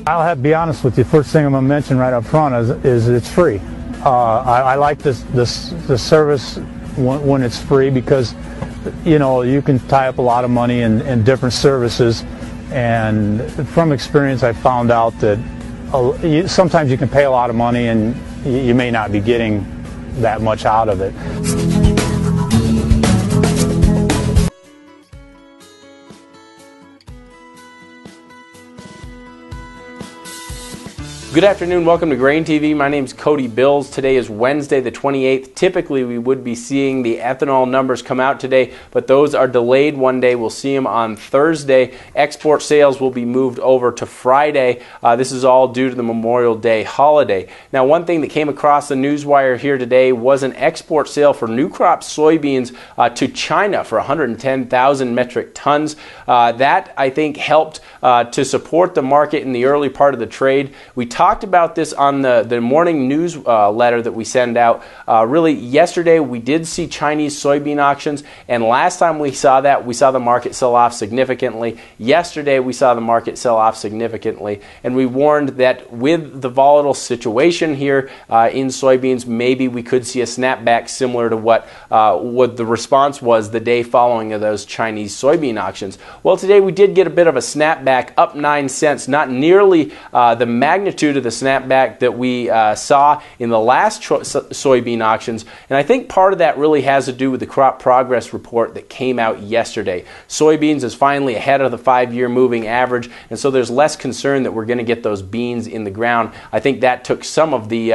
I'll have to be honest with you. First thing I'm going to mention right up front is it's free. I like this service when it's free because, you know, you can tie up a lot of money in different services, and from experience I found out that sometimes you can pay a lot of money and you may not be getting that much out of it. Good afternoon, welcome to GrainTV. My name is Cody Bills. Today is Wednesday the 28th. Typically we would be seeing the ethanol numbers come out today, but those are delayed one day. We'll see them on Thursday. Export sales will be moved over to Friday. This is all due to the Memorial Day holiday. Now, one thing that came across the newswire here today was an export sale for new crop soybeans to China for 110,000 metric tons. That, I think, helped to support the market in the early part of the trade. We talked about this on the morning news letter that we send out. Really, yesterday we did see Chinese soybean auctions, and last time we saw that, we saw the market sell off significantly. Yesterday we saw the market sell off significantly, and we warned that with the volatile situation here in soybeans, maybe we could see a snapback similar to what the response was the day following those Chinese soybean auctions. Well, today we did get a bit of a snapback, up 9 cents, not nearly the magnitude of the snapback that we saw in the last soybean auctions, and I think part of that really has to do with the crop progress report that came out yesterday. Soybeans is finally ahead of the 5-year moving average, and so there's less concern that we're going to get those beans in the ground. I think that took some of the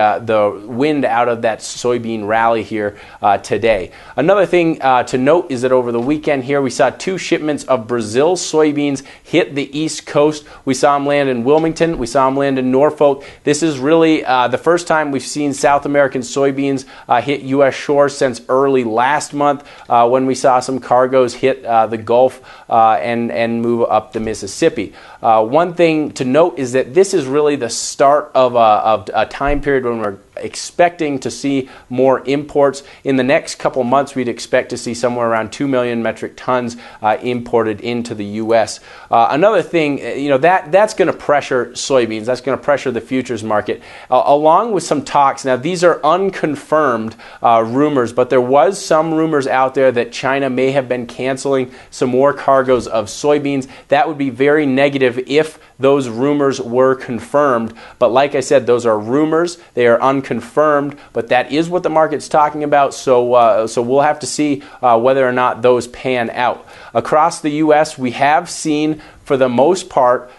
wind out of that soybean rally here today. Another thing to note is that over the weekend here we saw 2 shipments of Brazil soybeans hit the East Coast. We saw them land in Wilmington, we saw them land in Norfolk. This is really the first time we've seen South American soybeans hit U.S. shores since early last month when we saw some cargoes hit the Gulf and move up the Mississippi. One thing to note is that this is really the start of a time period when we're expecting to see more imports. In the next couple months, we'd expect to see somewhere around 2 million metric tons imported into the U.S. Another thing, you know, that's going to pressure soybeans. That's going to pressure the futures market, along with some talks. Now, these are unconfirmed rumors, but there was some rumors out there that China may have been canceling some more cargoes of soybeans. That would be very negative if those rumors were confirmed. But like I said, those are rumors. They are unconfirmed, but that is what the market's talking about. So we'll have to see whether or not those pan out. Across the U.S., we have seen, for the most part,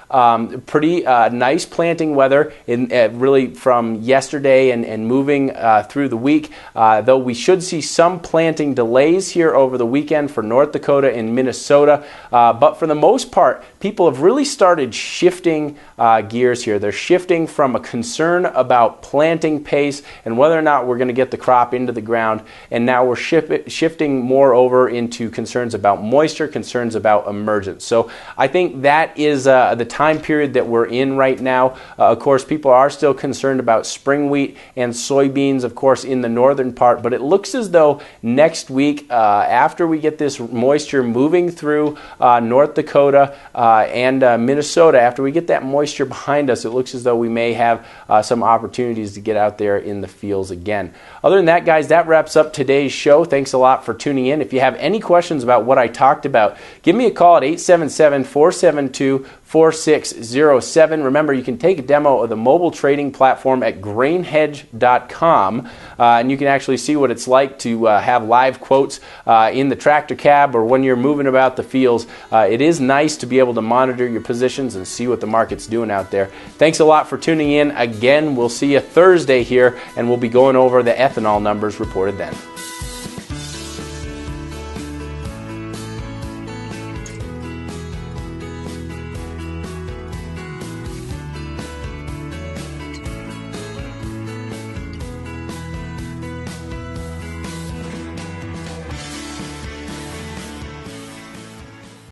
pretty nice planting weather really from yesterday and moving through the week, though we should see some planting delays here over the weekend for North Dakota and Minnesota. But for the most part, people have really started shifting gears here. They're shifting from a concern about planting pace and whether or not we're going to get the crop into the ground, and now we're shifting more over into concerns about moisture, concerns about emergence. So I think that is the time period that we're in right now. Of course, people are still concerned about spring wheat and soybeans, of course, in the northern part, but it looks as though next week, after we get this moisture moving through North Dakota and Minnesota, after we get that moisture behind us, it looks as though we may have some opportunities to get out there in the fields again. Other than that, guys, that wraps up today's show. Thanks a lot for tuning in. If you have any questions about what I talked about, give me a call at 877-472-4607. Remember, you can take a demo of the mobile trading platform at grainhedge.com, and you can actually see what it's like to have live quotes in the tractor cab or when you're moving about the fields. It is nice to be able to monitor your positions and see what the market's doing out there. Thanks a lot for tuning in. Again, we'll see you Thursday here, and we'll be going over the ethanol numbers reported then.